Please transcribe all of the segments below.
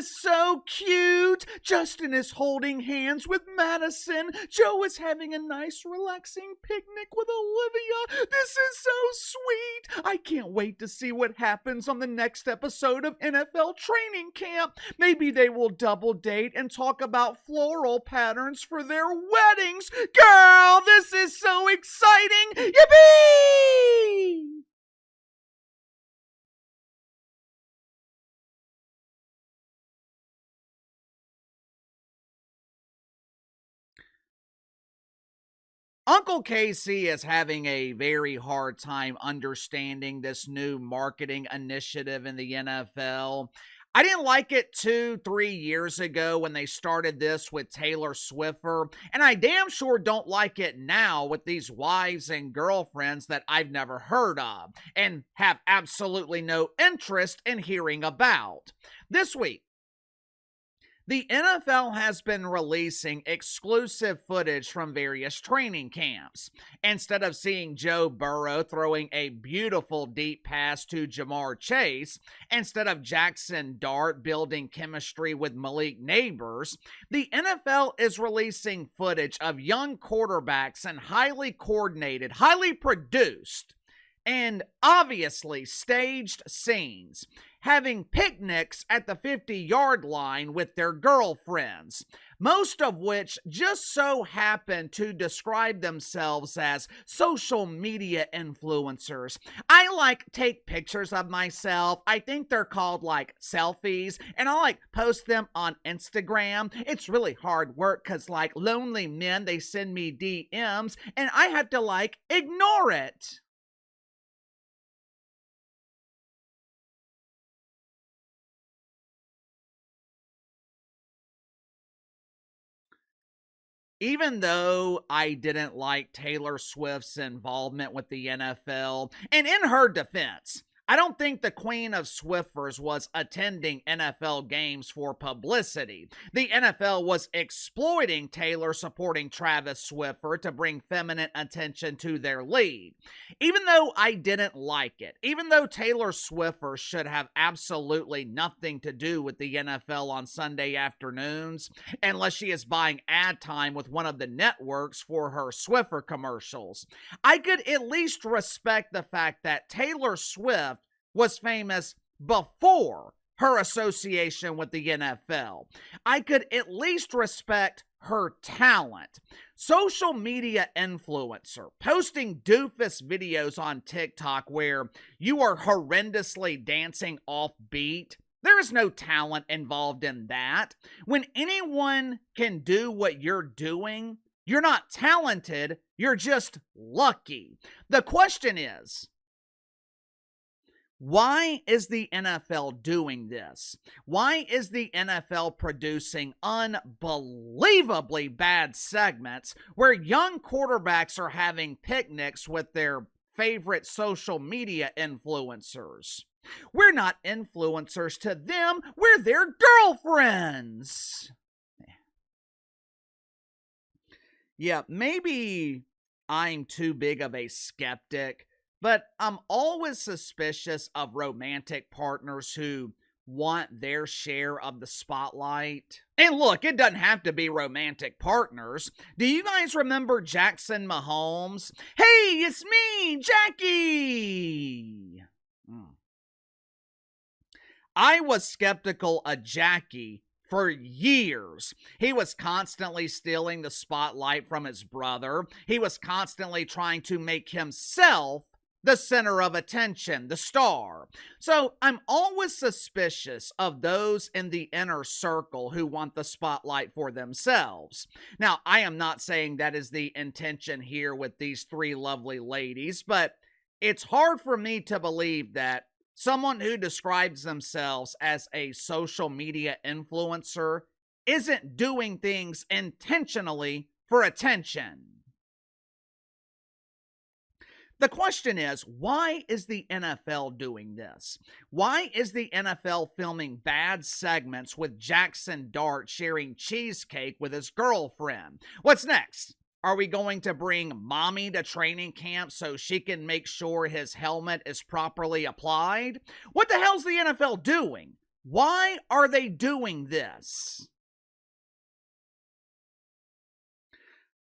is so cute. Justin is holding hands with Madison. Joe is having a nice, relaxing picnic with Olivia. This is so sweet. I can't wait to see what happens on the next episode of NFL Training Camp. Maybe they will double date and talk about floral patterns for their weddings. Girl, this is so exciting. Yippee! Uncle Casey is having a very hard time understanding this new marketing initiative in the NFL. I didn't like it 2, 3 years ago when they started this with Taylor Swiffer, and I damn sure don't like it now with these wives and girlfriends that I've never heard of and have absolutely no interest in hearing about. This week, the NFL has been releasing exclusive footage from various training camps. Instead of seeing Joe Burrow throwing a beautiful deep pass to Jamar Chase, instead of Jaxson Dart building chemistry with Malik Neighbors, the NFL is releasing footage of young quarterbacks in highly coordinated, highly produced, and obviously staged scenes, having picnics at the 50-yard line with their girlfriends, most of which just so happen to describe themselves as social media influencers. I take pictures of myself. I think they're called selfies, and I post them on Instagram. It's really hard work because lonely men, they send me DMs and I have to ignore it. Even though I didn't like Taylor Swift's involvement with the NFL, and in her defense, I don't think the Queen of Swiffers was attending NFL games for publicity. The NFL was exploiting Taylor supporting Travis Swiffer to bring feminine attention to their league. Even though I didn't like it, even though Taylor Swiffer should have absolutely nothing to do with the NFL on Sunday afternoons, unless she is buying ad time with one of the networks for her Swiffer commercials, I could at least respect the fact that Taylor Swift was famous before her association with the NFL. I could at least respect her talent. Social media influencer, posting doofus videos on TikTok where you are horrendously dancing off beat. There is no talent involved in that. When anyone can do what you're doing, you're not talented, you're just lucky. The question is, why is the NFL doing this? Why is the NFL producing unbelievably bad segments where young quarterbacks are having picnics with their favorite social media influencers? We're not influencers to them, we're their girlfriends. Yeah, maybe I'm too big of a skeptic, but I'm always suspicious of romantic partners who want their share of the spotlight. And look, it doesn't have to be romantic partners. Do you guys remember Jackson Mahomes? Hey, it's me, Jackie! I was skeptical of Jackie for years. He was constantly stealing the spotlight from his brother. He was constantly trying to make himself the center of attention, the star. So I'm always suspicious of those in the inner circle who want the spotlight for themselves. Now, I am not saying that is the intention here with these three lovely ladies, but it's hard for me to believe that someone who describes themselves as a social media influencer isn't doing things intentionally for attention. The question is, why is the NFL doing this? Why is the NFL filming bad segments with Jaxson Dart sharing cheesecake with his girlfriend? What's next? Are we going to bring mommy to training camp so she can make sure his helmet is properly applied? What the hell's the NFL doing? Why are they doing this?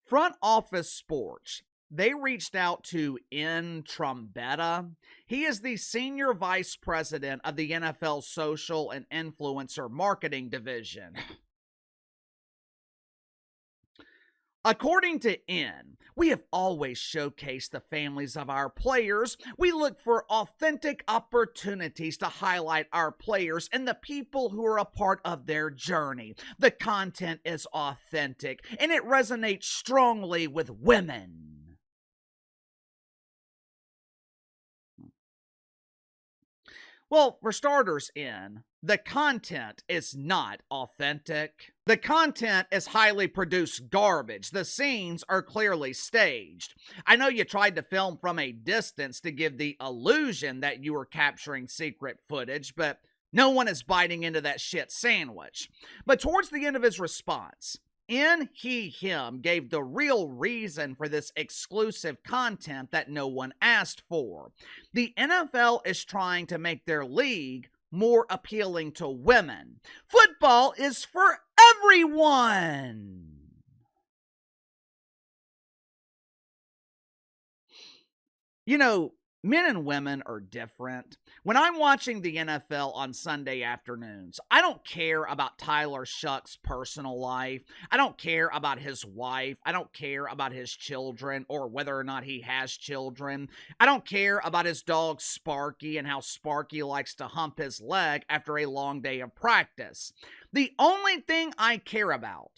Front Office Sports, they reached out to N. Trombetta. He is the senior vice president of the NFL social and influencer marketing division. According to N, we have always showcased the families of our players. We look for authentic opportunities to highlight our players and the people who are a part of their journey. The content is authentic and it resonates strongly with women. Well, for starters, the content is not authentic. The content is highly produced garbage. The scenes are clearly staged. I know you tried to film from a distance to give the illusion that you were capturing secret footage, but no one is biting into that shit sandwich. But towards the end of his response, him gave the real reason for this exclusive content that no one asked for. The NFL is trying to make their league more appealing to women. Football is for everyone. You know, men and women are different. When I'm watching the NFL on Sunday afternoons, I don't care about Tyler Shuck's personal life. I don't care about his wife. I don't care about his children or whether or not he has children. I don't care about his dog Sparky and how Sparky likes to hump his leg after a long day of practice. The only thing I care about,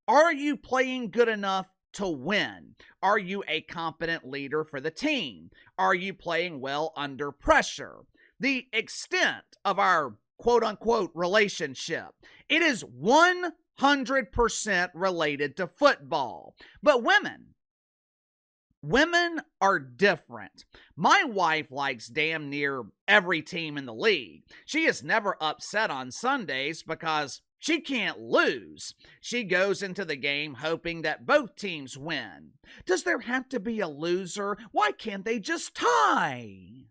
are you playing good enough to win? Are you a competent leader for the team? Are you playing well under pressure? The extent of our quote-unquote relationship, it is 100% related to football. But women are different. My wife likes damn near every team in the league. She is never upset on Sundays because she can't lose. She goes into the game hoping that both teams win. Does there have to be a loser? Why can't they just tie?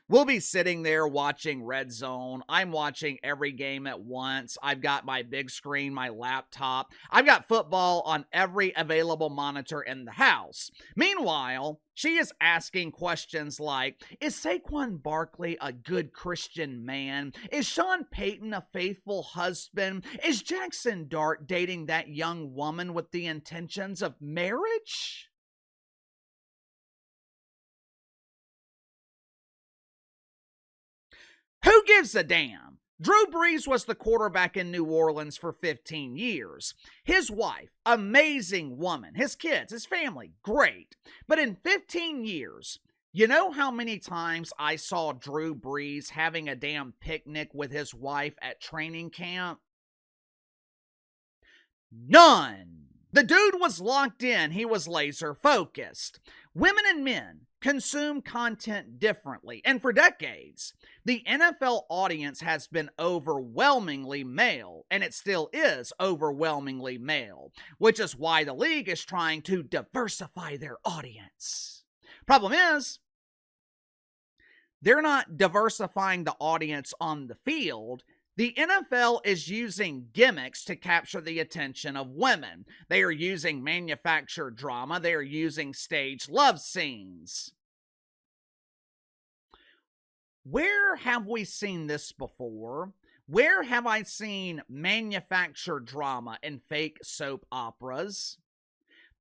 We'll be sitting there watching Red Zone. I'm watching every game at once. I've got my big screen, my laptop. I've got football on every available monitor in the house. Meanwhile, she is asking questions like, is Saquon Barkley a good Christian man? Is Sean Payton a faithful husband? Is Jaxson Dart dating that young woman with the intentions of marriage? Who gives a damn? Drew Brees was the quarterback in New Orleans for 15 years. His wife, amazing woman. His kids, his family, great. But in 15 years, you know how many times I saw Drew Brees having a damn picnic with his wife at training camp? None. The dude was locked in. He was laser focused. Women and men consume content differently, and for decades, the NFL audience has been overwhelmingly male, and it still is overwhelmingly male, which is why the league is trying to diversify their audience. Problem is, they're not diversifying the audience on the field. The NFL is using gimmicks to capture the attention of women. They are using manufactured drama. They are using staged love scenes. Where have we seen this before? Where have I seen manufactured drama and fake soap operas?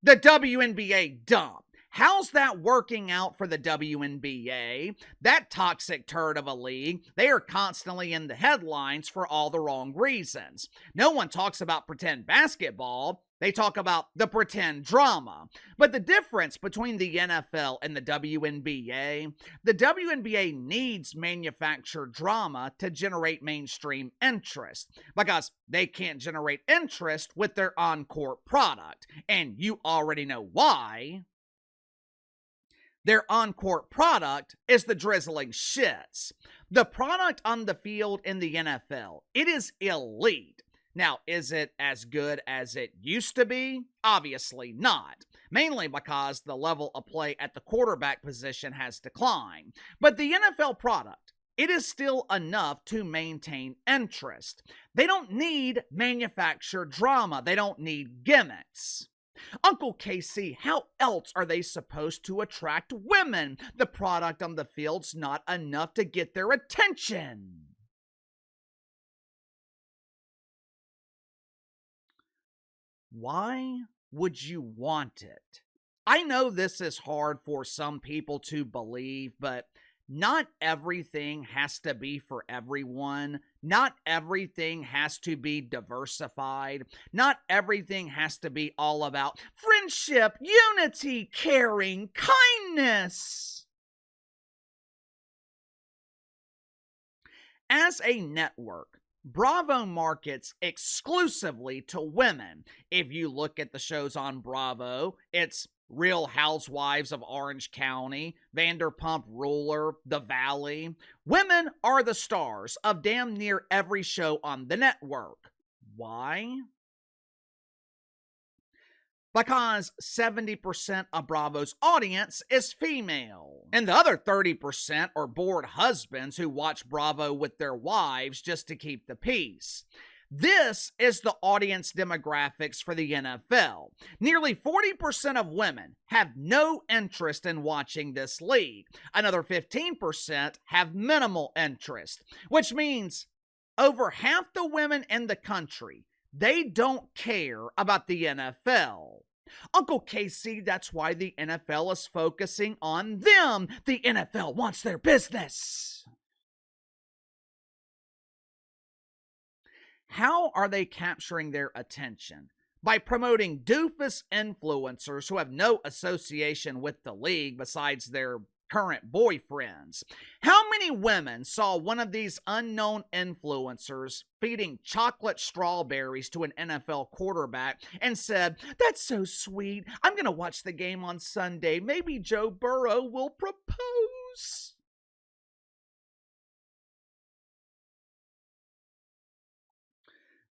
The WNBA dump. How's that working out for the WNBA? That toxic turd of a league, they are constantly in the headlines for all the wrong reasons. No one talks about pretend basketball. They talk about the pretend drama. But the difference between the NFL and the WNBA needs manufactured drama to generate mainstream interest because they can't generate interest with their on-court product. And you already know why. Their on-court product is the drizzling shits. The product on the field in the NFL, it is elite. Now, is it as good as it used to be? Obviously not. Mainly because the level of play at the quarterback position has declined. But the NFL product, it is still enough to maintain interest. They don't need manufactured drama. They don't need gimmicks. Uncle Casey, how else are they supposed to attract women? The product on the field's not enough to get their attention. Why would you want it? I know this is hard for some people to believe, but not everything has to be for everyone. Not everything has to be diversified. Not everything has to be all about friendship, unity, caring, kindness. As a network, Bravo markets exclusively to women. If you look at the shows on Bravo, it's Real Housewives of Orange County, Vanderpump Ruler, The Valley. Women are the stars of damn near every show on the network. Why? Because 70% of Bravo's audience is female. And the other 30% are bored husbands who watch Bravo with their wives just to keep the peace. This is the audience demographics for the NFL. Nearly 40% of women have no interest in watching this league. Another 15% have minimal interest, which means over half the women in the country, they don't care about the NFL. Uncle Casey, that's why the NFL is focusing on them. The NFL wants their business. How are they capturing their attention? By promoting doofus influencers who have no association with the league besides their current boyfriends. How many women saw one of these unknown influencers feeding chocolate strawberries to an NFL quarterback and said, "That's so sweet. I'm going to watch the game on Sunday. Maybe Joe Burrow will propose."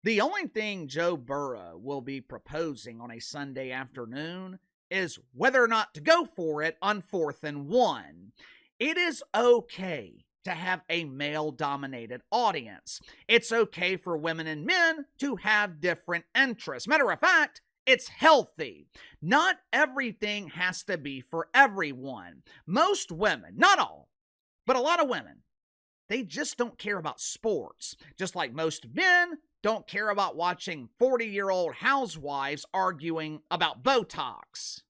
The only thing Joe Burrow will be proposing on a Sunday afternoon is whether or not to go for it on 4th and 1. It is okay to have a male-dominated audience. It's okay for women and men to have different interests. Matter of fact, it's healthy. Not everything has to be for everyone. Most women, not all, but a lot of women, they just don't care about sports. Just like most men don't care about watching 40-year-old housewives arguing about Botox.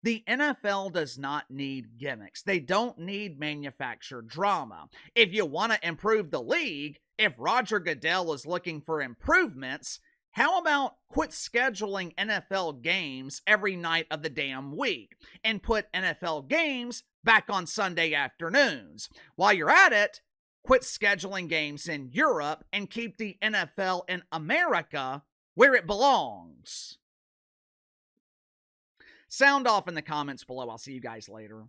The NFL does not need gimmicks. They don't need manufactured drama. If you want to improve the league, if Roger Goodell is looking for improvements, how about quit scheduling NFL games every night of the damn week and put NFL games back on Sunday afternoons? While you're at it, quit scheduling games in Europe and keep the NFL in America where it belongs. Sound off in the comments below. I'll see you guys later.